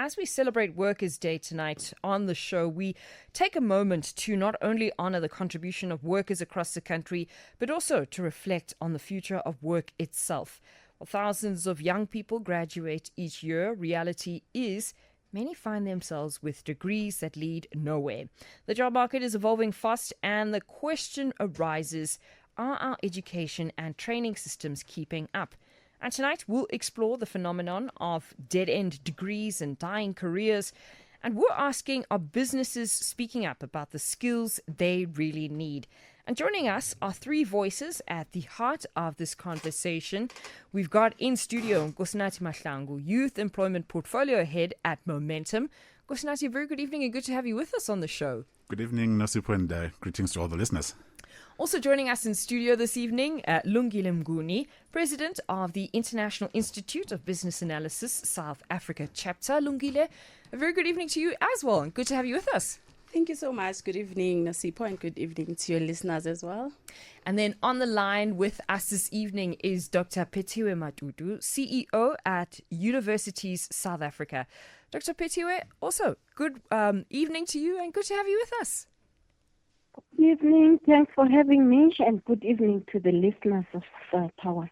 as we celebrate Workers' Day tonight on the show, we take a moment to not only honor the contribution of workers across the country, but also to reflect on the future of work itself. While thousands of young people graduate each year, reality is many find themselves with degrees that lead nowhere. The job market is evolving fast, and the question arises, are our education and training systems keeping up? And tonight we'll explore the phenomenon of dead-end degrees and dying careers. And we're asking, are businesses speaking up about the skills they really need? And joining us are three voices at the heart of this conversation. We've got in studio Nkosinathi Mahlangu, Youth Employment Portfolio Head at Momentum. Nkosinathi, very good evening and good to have you with us on the show. Good evening, Nosipho, and greetings to all the listeners. Also joining us in studio this evening, Lungile Mnguni, President of the International Institute of Business Analysis, South Africa chapter. Lungile, a very good evening to you as well, and good to have you with us. Thank you so much. Good evening, Nosipho, and good evening to your listeners as well. And then on the line with us this evening is Dr. Petiwe Matutu, CEO at Universities South Africa. Dr. Petiwe, also good evening to you and good to have you with us. Good evening. Thanks for having me, and good evening to the listeners of Power.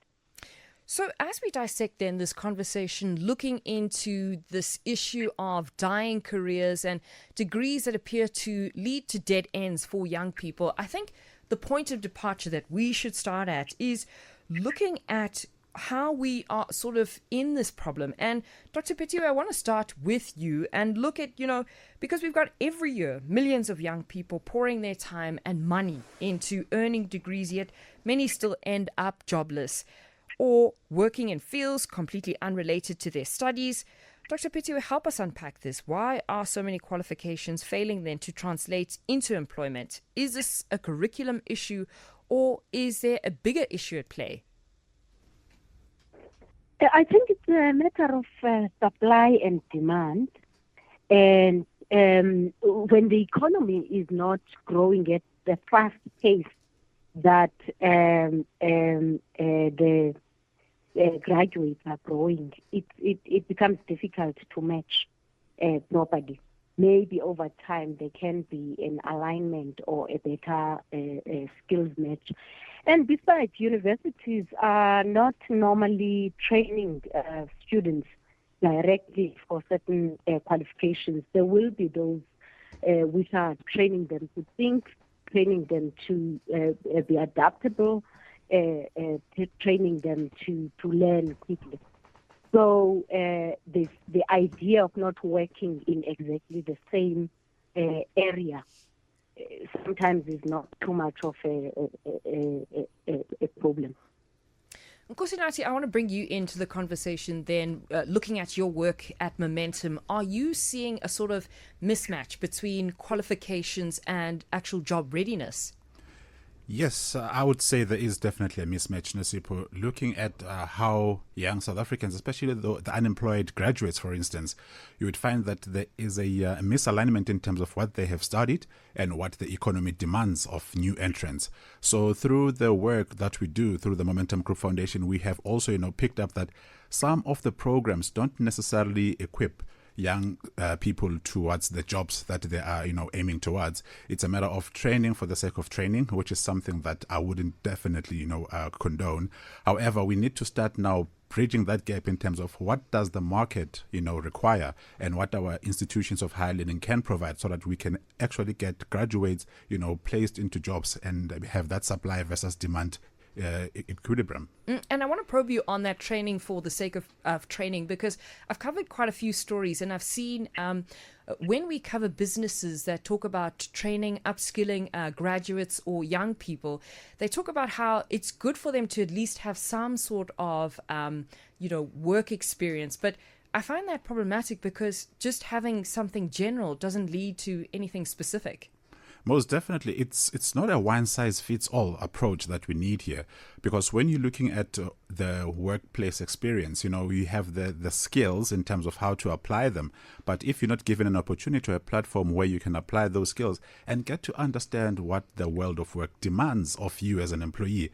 So as we dissect then this conversation, looking into this issue of dying careers and degrees that appear to lead to dead ends for young people, I think the point of departure that we should start at is looking at how we are sort of in this problem. And Dr. Petiwe, I want to start with you and look at, because we've got every year millions of young people pouring their time and money into earning degrees, yet many still end up jobless or working in fields completely unrelated to their studies. Dr. Petiwe, help us unpack this. Why are so many qualifications failing then to translate into employment? Is this a curriculum issue, or is there a bigger issue at play? I think it's a matter of supply and demand. And when the economy is not growing at the fast pace that the graduates are growing, it becomes difficult to match properly. Maybe over time there can be an alignment or a better skills match. And besides, universities are not normally training students directly for certain qualifications. There will be those which are training them to think, training them to be adaptable, training them to learn quickly. So the idea of not working in exactly the same area sometimes is not too much of a problem. Nkosinathi, I want to bring you into the conversation then, looking at your work at Momentum. Are you seeing a sort of mismatch between qualifications and actual job readiness? Yes, I would say there is definitely a mismatch, Nosipho. Looking at how young South Africans, especially the unemployed graduates, for instance, you would find that there is a misalignment in terms of what they have studied and what the economy demands of new entrants. So through the work that we do through the Momentum Group Foundation, we have also, picked up that some of the programs don't necessarily equip young people towards the jobs that they are, aiming towards. It's a matter of training for the sake of training, which is something that I wouldn't definitely, condone. However, we need to start now bridging that gap in terms of what does the market, require and what our institutions of higher learning can provide so that we can actually get graduates, placed into jobs and have that supply versus demand equilibrium. And I want to probe you on that training for the sake of training, because I've covered quite a few stories and I've seen when we cover businesses that talk about training, upskilling graduates or young people, they talk about how it's good for them to at least have some sort of, work experience. But I find that problematic because just having something general doesn't lead to anything specific. Most definitely, it's not a one-size-fits-all approach that we need here, because when you're looking at the workplace experience, you have the skills in terms of how to apply them. But if you're not given an opportunity or a platform where you can apply those skills and get to understand what the world of work demands of you as an employee,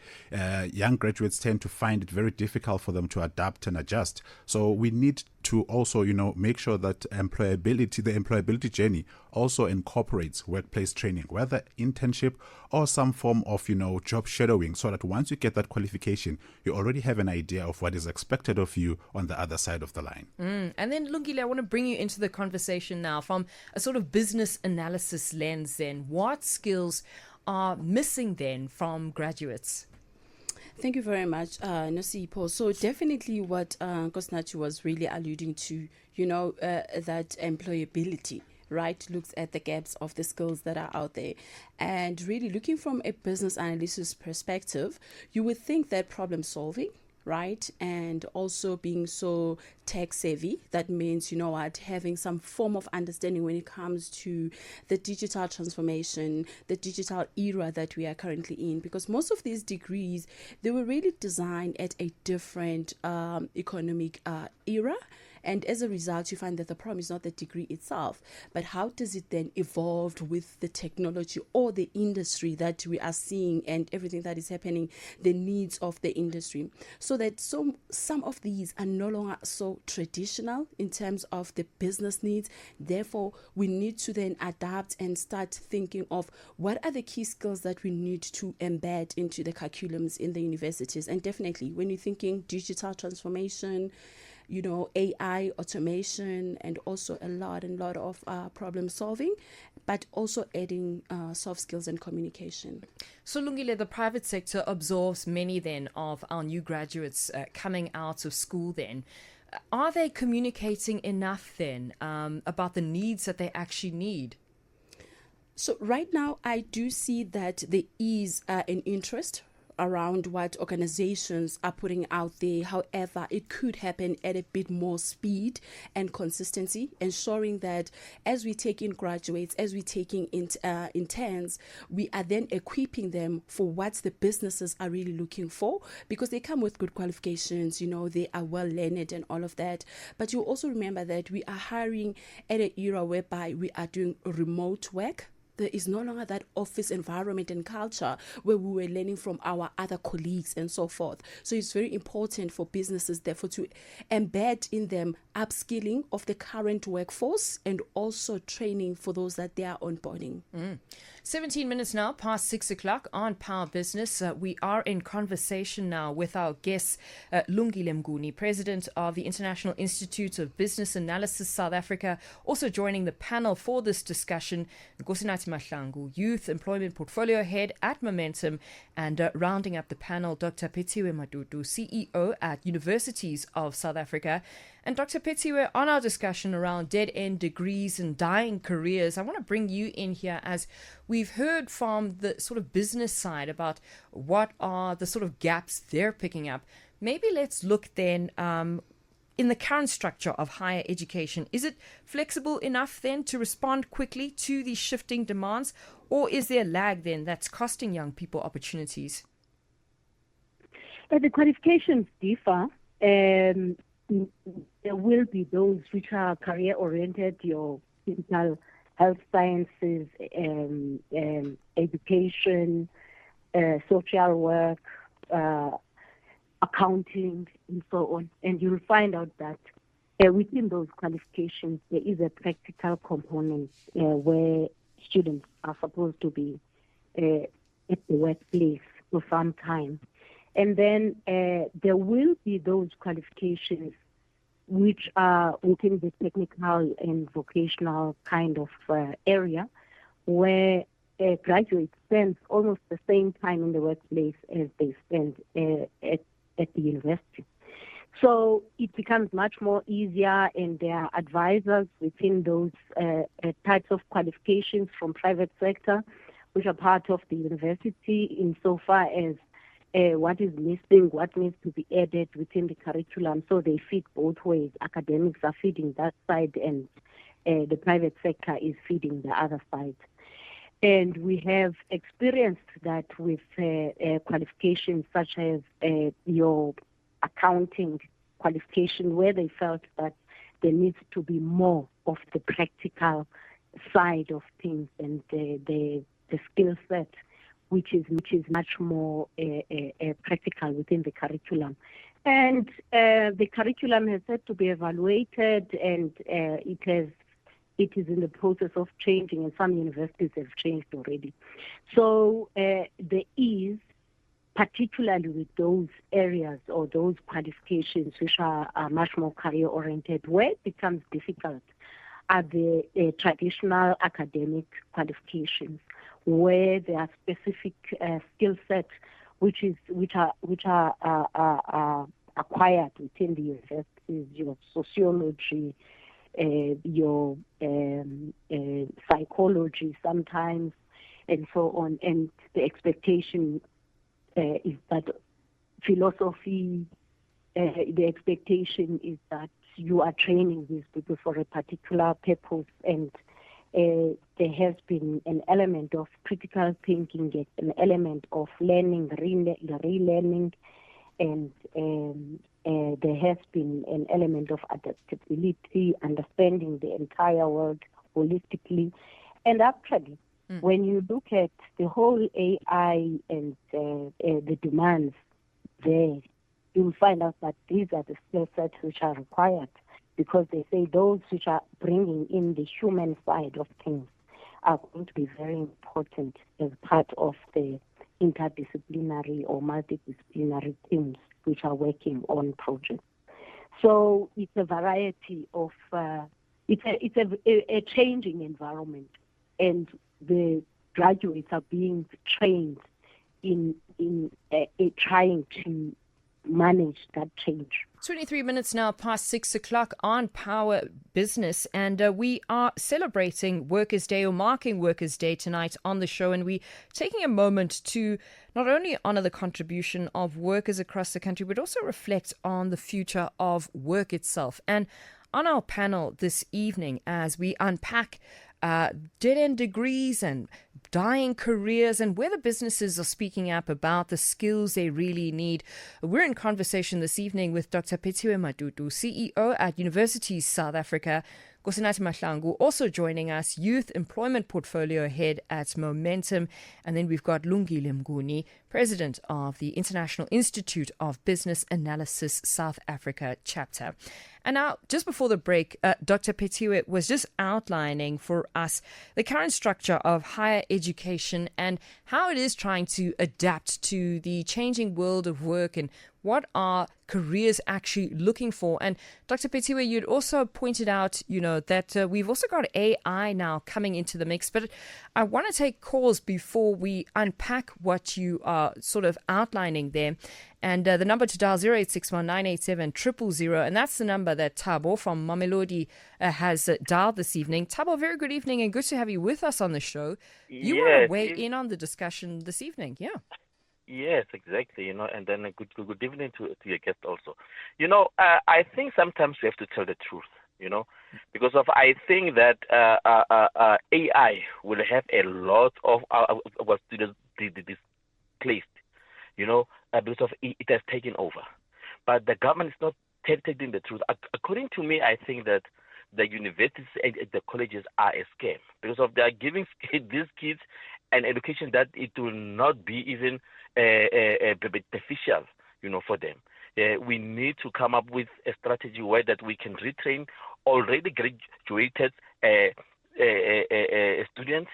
young graduates tend to find it very difficult for them to adapt and adjust. So we need to also, make sure that the employability journey also incorporates workplace training, whether internship or some form of, job shadowing, so that once you get that qualification, you already have an idea of what is expected of you on the other side of the line. And then, Lungile, I want to bring you into the conversation now from a sort of business analysis lens then. What skills are missing then from graduates? Thank you very much, Nosipho. So definitely what Kosnachi was really alluding to, that employability, right, looks at the gaps of the skills that are out there. And really looking from a business analysis perspective, you would think that problem solving, right, and also being so tech savvy, that means having some form of understanding when it comes to the digital transformation, the digital era that we are currently in, because most of these degrees, they were really designed at a different economic era. And as a result, you find that the problem is not the degree itself, but how does it then evolve with the technology or the industry that we are seeing and everything that is happening, the needs of the industry. So that some of these are no longer so traditional in terms of the business needs. Therefore, we need to then adapt and start thinking of what are the key skills that we need to embed into the curriculums in the universities. And definitely, when you're thinking digital transformation, AI, automation, and also a lot of problem solving, but also adding soft skills and communication. So Lungile, the private sector absorbs many then of our new graduates coming out of school then. Are they communicating enough then about the needs that they actually need? So right now, I do see that there is an interest around what organizations are putting out there. However, it could happen at a bit more speed and consistency, ensuring that as we take in graduates, as we taking in interns, we are then equipping them for what the businesses are really looking for, because they come with good qualifications, they are well learned and all of that. But you also remember that we are hiring at an era whereby we are doing remote work. There is no longer that office environment and culture where we were learning from our other colleagues and so forth. So it's very important for businesses, therefore, to embed in them upskilling of the current workforce and also training for those that they are onboarding. 17 minutes now past 6 o'clock on Power Business. We are in conversation now with our guest, Lungile Mnguni, President of the International Institute of Business Analysis South Africa. Also joining the panel for this discussion, Nkosinathi Mahlangu, Youth Employment Portfolio Head at Momentum, and rounding up the panel, Dr. Pethiwe Madudu, CEO at Universities of South Africa. And Dr. Pethiwe, on our discussion around dead-end degrees and dying careers, I want to bring you in here, as we've heard from the sort of business side about what are the sort of gaps they're picking up. Maybe let's look then in the current structure of higher education. Is it flexible enough then to respond quickly to these shifting demands, or is there a lag then that's costing young people opportunities? The qualifications differ. There will be those which are career-oriented, your physical health sciences, education, social work, accounting, and so on. And you'll find out that within those qualifications, there is a practical component where students are supposed to be at the workplace for some time. And then there will be those qualifications which are within the technical and vocational kind of area, where graduates spend almost the same time in the workplace as they spend at the university. So it becomes much more easier, and there are advisors within those types of qualifications from private sector, which are part of the university insofar as what is missing, what needs to be added within the curriculum, so they fit both ways. Academics are feeding that side, and the private sector is feeding the other side. And we have experienced that with qualifications such as your accounting qualification, where they felt that there needs to be more of the practical side of things and the skill set, which is much more practical within the curriculum. And the curriculum has had to be evaluated, and it is in the process of changing, and some universities have changed already. So there is, particularly with those areas or those qualifications which are much more career-oriented, where it becomes difficult are the traditional academic qualifications, where there are specific skill sets which are acquired within the universities, your sociology, your psychology sometimes, and so on. And the expectation is that philosophy, the expectation is that you are training these people for a particular purpose, and there has been an element of critical thinking, an element of learning, relearning, and there has been an element of adaptability, understanding the entire world holistically. And actually, when you look at the whole AI and the demands there, you'll find out that these are the skill sets which are required, because they say those which are bringing in the human side of things are going to be very important as part of the interdisciplinary or multidisciplinary teams which are working on projects. So it's a variety of, it's a changing environment, and the graduates are being trained in trying to manage that change. 23 minutes now past 6 o'clock on Power Business, and we are celebrating Workers' Day, or marking Workers' Day tonight on the show, and we're taking a moment to not only honour the contribution of workers across the country, but also reflect on the future of work itself. And on our panel this evening, as we unpack dead-end degrees and dying careers, and whether businesses are speaking up about the skills they really need. We're in conversation this evening with Dr. Pethiwe Matutu, CEO at Universities South Africa. Nkosinathi Mahlangu also joining us, Youth Employment Portfolio Head at Momentum. And then we've got Lungile Mnguni, President of the International Institute of Business Analysis South Africa chapter. And now, just before the break, Dr. Pethiwe was just outlining for us the current structure of higher education and how it is trying to adapt to the changing world of work and what are careers actually looking for. And Dr. Pethiwe, you'd also pointed out, that we've also got AI now coming into the mix. But I want to take calls before we unpack what you are sort of outlining there. And the number to dial 0861-987-000. And that's the number that Thabo from Mamelodi has dialed this evening. Thabo, very good evening and good to have you with us on the show. You want to weigh in on the discussion this evening, yeah? Yes, exactly. And then a good evening to your guest also. I think sometimes we have to tell the truth, because I think that AI will have a lot of our students displaced, because of it has taken over. But the government is not telling the truth. According to me, I think that the universities and the colleges are a scam, because of they are giving these kids an education that it will not be even beneficial, for them. We need to come up with a strategy where that we can retrain already graduated students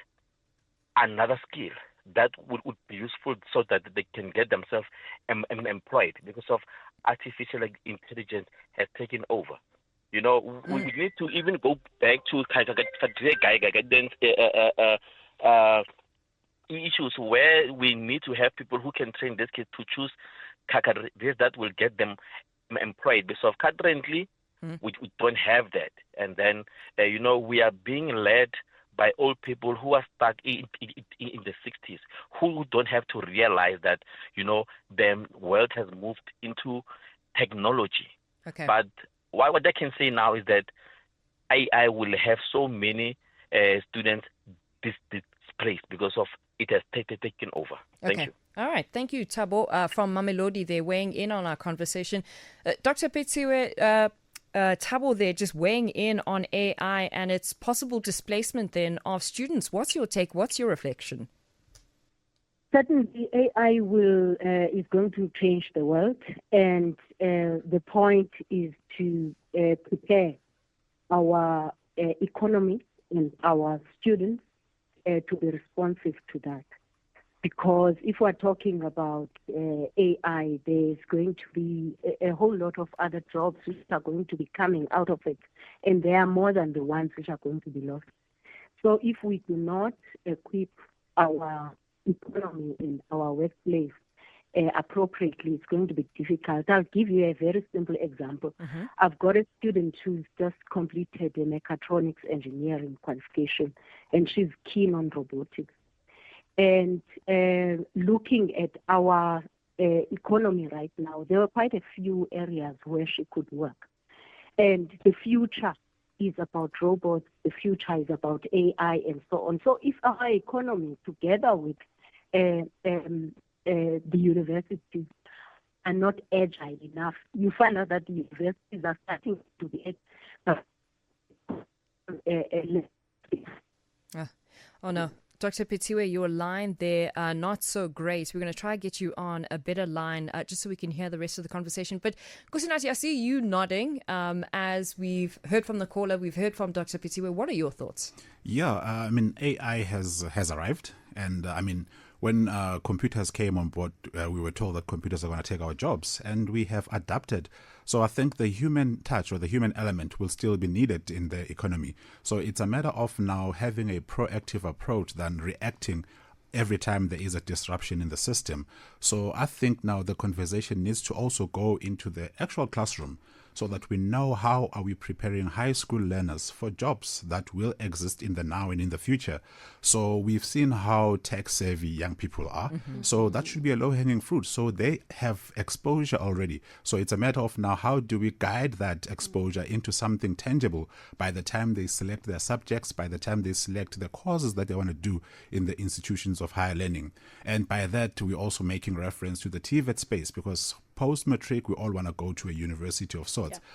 another skill that would be useful so that they can get themselves employed, because of artificial intelligence has taken over. We need to even go back to guidance issues where we need to have people who can train these kids to choose careers that will get them employed. Because currently, we don't have that. And then, we are being led by old people who are stuck in the 60s, who don't have to realize that, the world has moved into technology. Okay. But what I can say now is that AI will have so many students displaced because of it has taken over. Thank you. All right. Thank you, Thabo, from Mamelodi. They're weighing in on our conversation. Dr. Pethiwe, Thabo there just weighing in on AI and its possible displacement then of students. What's your take? What's your reflection? Certainly, AI is going to change the world, and the point is to prepare our economy and our students to be responsive to that. Because if we're talking about AI, there's going to be a whole lot of other jobs which are going to be coming out of it, and there are more than the ones which are going to be lost. So if we do not equip our economy and our workplace appropriately, it's going to be difficult. I'll give you a very simple example. Mm-hmm. I've got a student who's just completed a mechatronics engineering qualification, and she's keen on robotics. And looking at our economy right now, there are quite a few areas where she could work. And the future is about robots, the future is about AI, and so on. So if our economy, together with the universities, are not agile enough, you find out that the universities are starting to be Oh no. Dr. Petiwe, your line there not so great. We're going to try to get you on a better line just so we can hear the rest of the conversation. But Nkosinathi, I see you nodding as we've heard from the caller, we've heard from Dr. Petiwe. What are your thoughts? Yeah, I mean, AI has arrived. And I mean, when computers came on board, we were told that computers are going to take our jobs, and we have adapted. So I think the human touch or the human element will still be needed in the economy. So it's a matter of now having a proactive approach than reacting every time there is a disruption in the system. So I think now the conversation needs to also go into the actual classroom, so that we know how are we preparing high school learners for jobs that will exist in the now and in the future. So we've seen how tech savvy young people are. Mm-hmm. So that should be a low-hanging fruit. So they have exposure already. So it's a matter of now how do we guide that exposure into something tangible by the time they select their subjects, by the time they select the courses that they want to do in the institutions of higher learning. And by that, we're also making reference to the TVET space, because post-matric, we all want to go to a university of sorts. Yeah.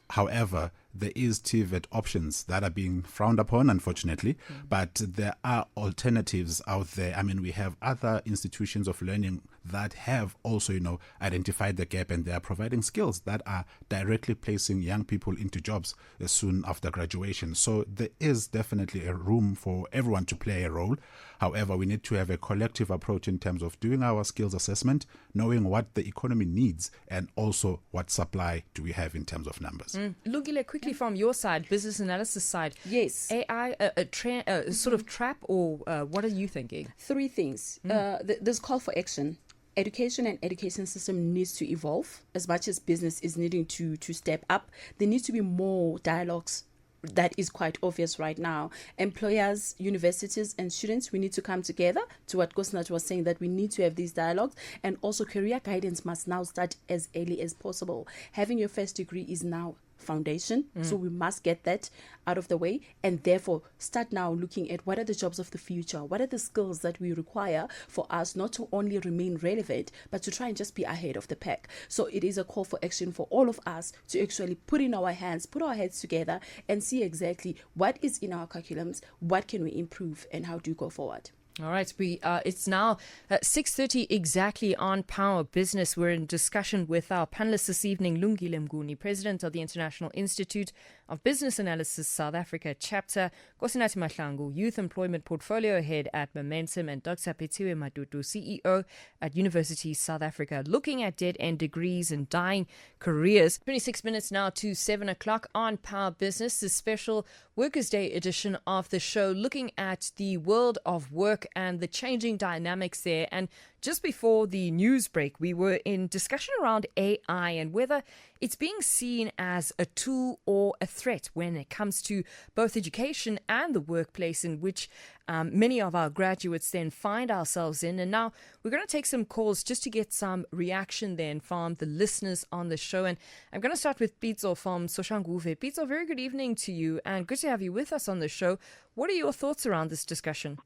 However, there is TVET options that are being frowned upon, unfortunately, but there are alternatives out there. I mean, we have other institutions of learning that have also, identified the gap, and they are providing skills that are directly placing young people into jobs soon after graduation. So there is definitely a room for everyone to play a role. However, we need to have a collective approach in terms of doing our skills assessment, knowing what the economy needs, and also what supply do we have in terms of numbers. Lungile, quickly from your side, business analysis side. Yes. AI, a sort of trap, or what are you thinking? Three things. There's call for action. Education and education system needs to evolve as much as business is needing to step up. There needs to be more dialogues. That is quite obvious right now. Employers, universities, and students, we need to come together to what Nkosinathi was saying, that we need to have these dialogues. And also career guidance must now start as early as possible. Having your first degree is now foundation, so we must get that out of the way, and therefore start now looking at what are the jobs of the future, what are the skills that we require for us not to only remain relevant, but to try and just be ahead of the pack. So it is a call for action for all of us to actually put our heads together and see exactly what is in our curriculums, what can we improve, and how do we go forward. All right, it's now 6:30 exactly on Power Business. We're in discussion with our panelists this evening, Lungile Mnguni, President of the International Institute of Business Analysis South Africa Chapter, Nkosinathi Mahlangu, Youth Employment Portfolio Head at Momentum, and Dr. Petiwe Madudu, CEO at University South Africa, looking at dead-end degrees and dying careers. 26 minutes now to 7 o'clock on Power Business, the special Workers' Day edition of the show, looking at the world of work and the changing dynamics there. And just before the news break, we were in discussion around AI and whether it's being seen as a tool or a threat when it comes to both education and the workplace in which many of our graduates then find ourselves in. And now we're going to take some calls just to get some reaction then from the listeners on the show. And I'm going to start with Pitso from Soshanguve. Pitso, very good evening to you and good to have you with us on the show. What are your thoughts around this discussion?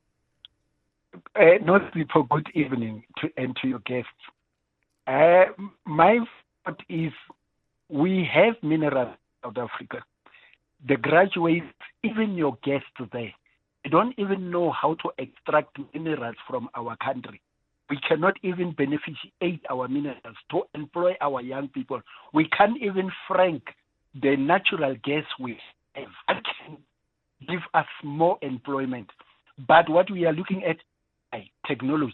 Nosipho, good evening to your guests. My thought is we have minerals in South Africa. The graduates, even your guests there, they don't even know how to extract minerals from our country. We cannot even beneficiate our minerals to employ our young people. We can't even frank the natural gas we have. That can give us more employment. But what we are looking at, technology,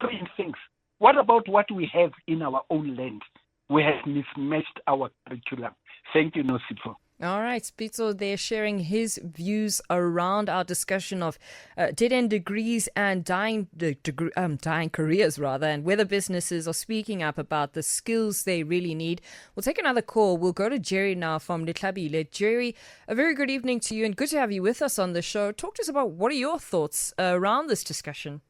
foreign things. What about what we have in our own land? We have mismatched our curriculum. Thank you, Nosipho. All right, Spitzo there sharing his views around our discussion of dead-end degrees and dying careers, rather, and whether businesses are speaking up about the skills they really need. We'll take another call. We'll go to Jerry now from Letlhabile. Jerry, a very good evening to you and good to have you with us on the show. Talk to us about what are your thoughts around this discussion?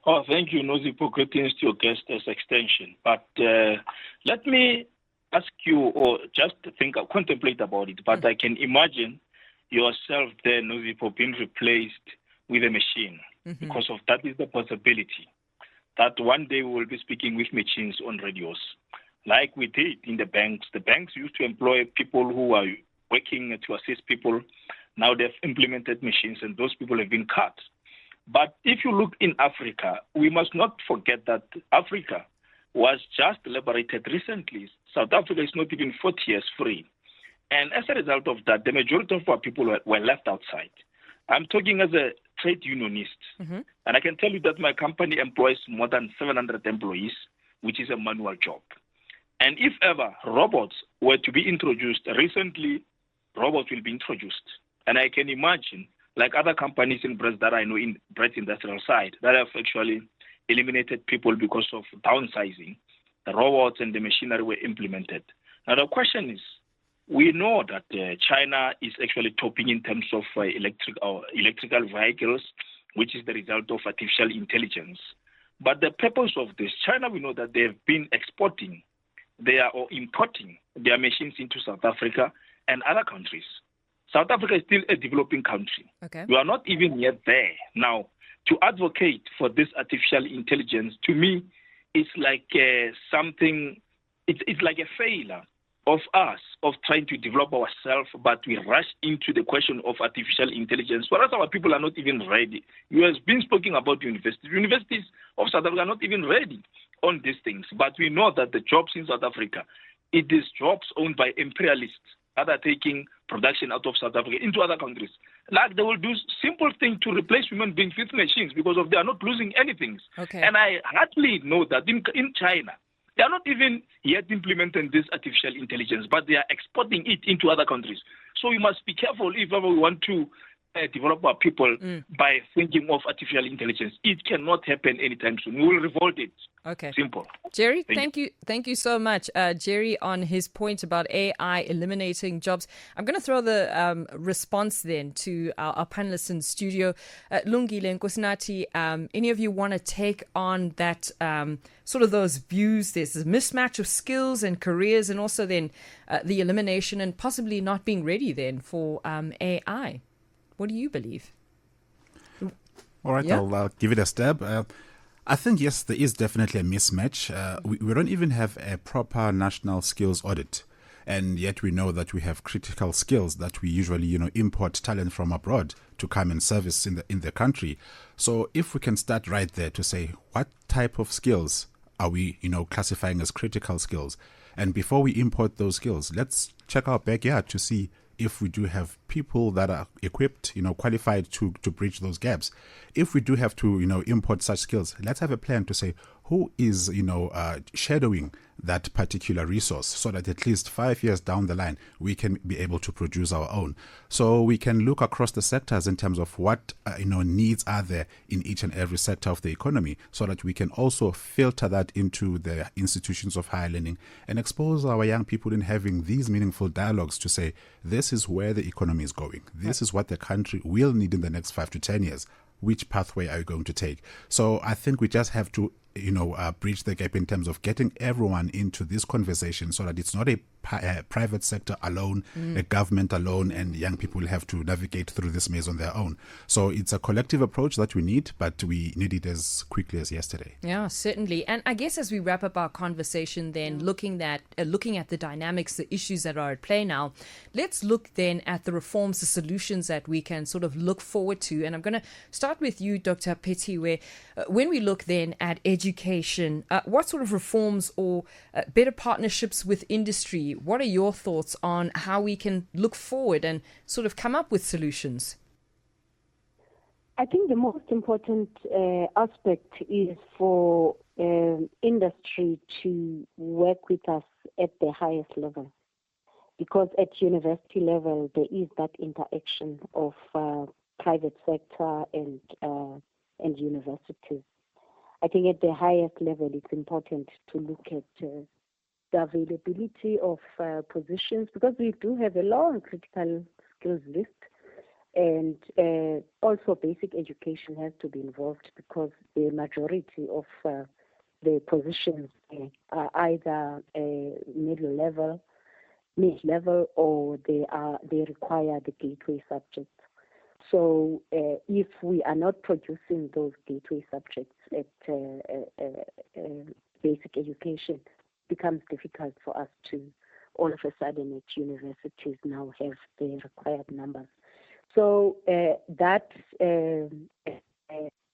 Oh, thank you, Nosipho. Greetings to your guest as extension. But let me ask you, or just contemplate about it. But I can imagine yourself there, Nosipho, being replaced with a machine, because of that is the possibility that one day we will be speaking with machines on radios, like we did in the banks. The banks used to employ people who are working to assist people. Now they've implemented machines, and those people have been cut. But if you look in Africa, we must not forget that Africa was just liberated recently. South Africa is not even 40 years free. And as a result of that, the majority of our people were left outside. I'm talking as a trade unionist. And I can tell you that my company employs more than 700 employees, which is a manual job. And if ever robots were to be introduced, recently robots will be introduced. And I can imagine, like other companies in Brazil that I know in Brett's industrial side, that have actually eliminated people because of downsizing. The robots and the machinery were implemented. Now the question is, we know that China is actually topping in terms of electrical vehicles, which is the result of artificial intelligence. But the purpose of this, China, we know that they have been importing their machines into South Africa and other countries. South Africa is still a developing country. Okay. We are not even yet there. Now, to advocate for this artificial intelligence, to me, it's like something, it's like a failure of us, of trying to develop ourselves, but we rush into the question of artificial intelligence, whereas our people are not even ready. You have been speaking about universities. Universities of South Africa are not even ready on these things, but we know that the jobs in South Africa, it is jobs owned by imperialists that are taking production out of South Africa into other countries. Like they will do simple things to replace human beings with machines because of they are not losing anything. Okay. And I hardly know that in China, they are not even yet implementing this artificial intelligence, but they are exporting it into other countries. So we must be careful if ever we want to develop our people by thinking of artificial intelligence. It cannot happen anytime soon. We will revolt it. Okay. Simple. Jerry, thank you. Thank you so much. Jerry, on his point about AI eliminating jobs. I'm going to throw the response then to our panelists in studio. Lungile Nkosinathi, any of you want to take on that sort of those views? There's a mismatch of skills and careers, and also then the elimination and possibly not being ready then for AI. What do you believe? All right, Yeah. I'll give it a stab. I think, yes, there is definitely a mismatch. We don't even have a proper national skills audit. And yet we know that we have critical skills that we usually, import talent from abroad to come and service in the country. So if we can start right there to say, what type of skills are we, classifying as critical skills? And before we import those skills, let's check our backyard to see if we do have people that are equipped, qualified to bridge those gaps. If we do have to, import such skills, let's have a plan to say who is, shadowing that particular resource so that at least 5 years down the line, we can be able to produce our own. So we can look across the sectors in terms of what, needs are there in each and every sector of the economy so that we can also filter that into the institutions of higher learning and expose our young people in having these meaningful dialogues to say, this is where the economy is going. This is what the country will need in the next 5 to 10 years. Which pathway are you going to take? So I think we just have to bridge the gap in terms of getting everyone into this conversation so that it's not a private sector alone, a government alone, and young people will have to navigate through this maze on their own. So it's a collective approach that we need, but we need it as quickly as yesterday. Yeah, certainly. And I guess as we wrap up our conversation then, looking at the dynamics, the issues that are at play now, let's look then at the reforms, the solutions that we can sort of look forward to. And I'm going to start with you, Dr. Petiwe. When we look then at education, what sort of reforms or better partnerships with industry, what are your thoughts on how we can look forward and sort of come up with solutions? I think the most important aspect is for industry to work with us at the highest level, because at university level there is that interaction of private sector and universities. I think at the highest level it's important to look at the availability of positions, because we do have a long critical skills list, and also basic education has to be involved, because the majority of the positions are either mid-level, or they require the gateway subjects. So if we are not producing those gateway subjects at basic education, it becomes difficult for us to all of a sudden at universities now have the required numbers. So that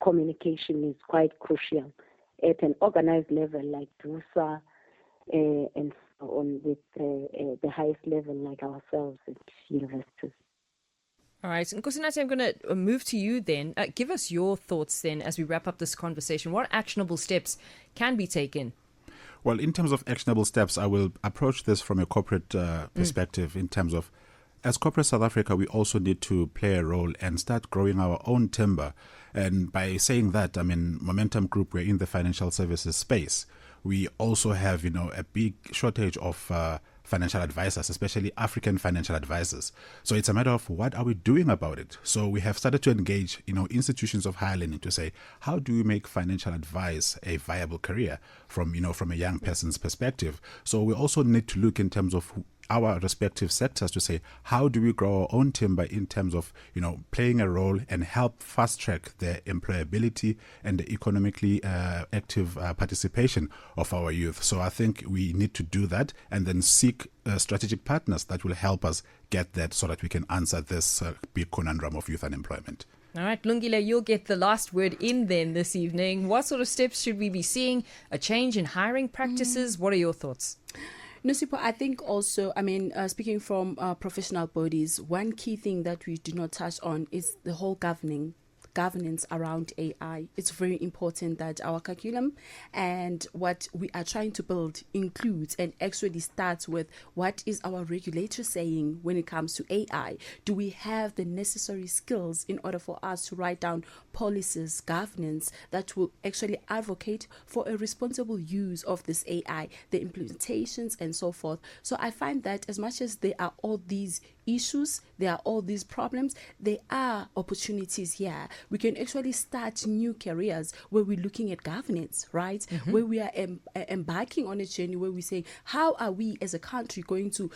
communication is quite crucial at an organized level like DUSA and so on, with the highest level like ourselves at universities. All right. And Nkosinathi, I'm going to move to you then. Give us your thoughts then as we wrap up this conversation. What actionable steps can be taken? Well, in terms of actionable steps, I will approach this from a corporate perspective in terms of, as corporate South Africa, we also need to play a role and start growing our own timber. And by saying that, I mean, Momentum Group, we're in the financial services space. We also have, a big shortage of financial advisors, especially African financial advisors. So it's a matter of what are we doing about it? So we have started to engage, institutions of higher learning to say, how do we make financial advice a viable career from a young person's perspective? So we also need to look in terms of our respective sectors to say, how do we grow our own timber in terms of, playing a role and help fast track the employability and the economically active participation of our youth. So I think we need to do that and then seek strategic partners that will help us get that so that we can answer this big conundrum of youth unemployment. All right, Lungile, you'll get the last word in then this evening. What sort of steps should we be seeing? A change in hiring practices? What are your thoughts? Nosipho, I think also, speaking from professional bodies, one key thing that we do not touch on is the whole governance around AI. It's very important that our curriculum and what we are trying to build includes and actually starts with what is our regulator saying when it comes to AI. Do we have the necessary skills in order for us to write down policies, governance that will actually advocate for a responsible use of this AI, the implementations and so forth. So I find that as much as there are all these issues, there are all these problems, there are opportunities here. We can actually start new careers where we're looking at governance, right? Where we are embarking on a journey where we say, how are we as a country going to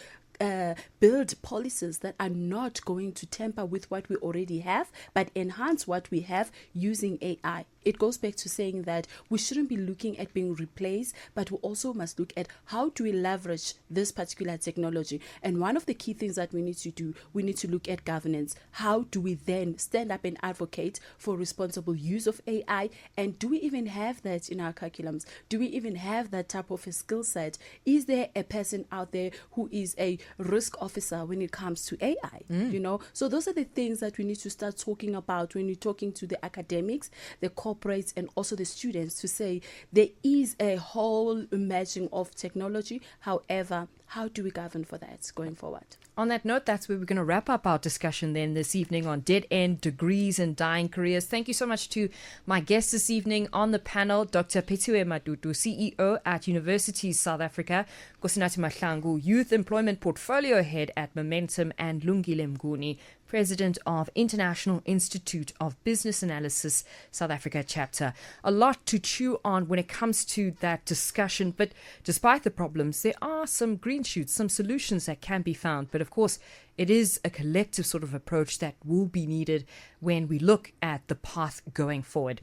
build policies that are not going to tamper with what we already have, but enhance what we have using AI. It goes back to saying that we shouldn't be looking at being replaced, but we also must look at how do we leverage this particular technology. And one of the key things that we need to do, we need to look at governance. How do we then stand up and advocate for responsible use of AI? And do we even have that in our curriculums? Do we even have that type of a skill set? Is there a person out there who is a risk officer when it comes to AI? So those are the things that we need to start talking about when we're talking to the academics, the corporates, and also the students, to say there is a whole merging of technology. However, how do we govern for that going forward? On that note, that's where we're going to wrap up our discussion then this evening on dead-end degrees and dying careers. Thank you so much to my guests this evening on the panel, Dr. Pethiwe Matutu, CEO at Universities South Africa, Nkosinathi Mahlangu, Youth Employment Portfolio Head at Momentum, and Lungile Mnguni, President of International Institute of Business Analysis, South Africa chapter. A lot to chew on when it comes to that discussion, but despite the problems, there are some green shoots, some solutions that can be found. But of course, it is a collective sort of approach that will be needed when we look at the path going forward.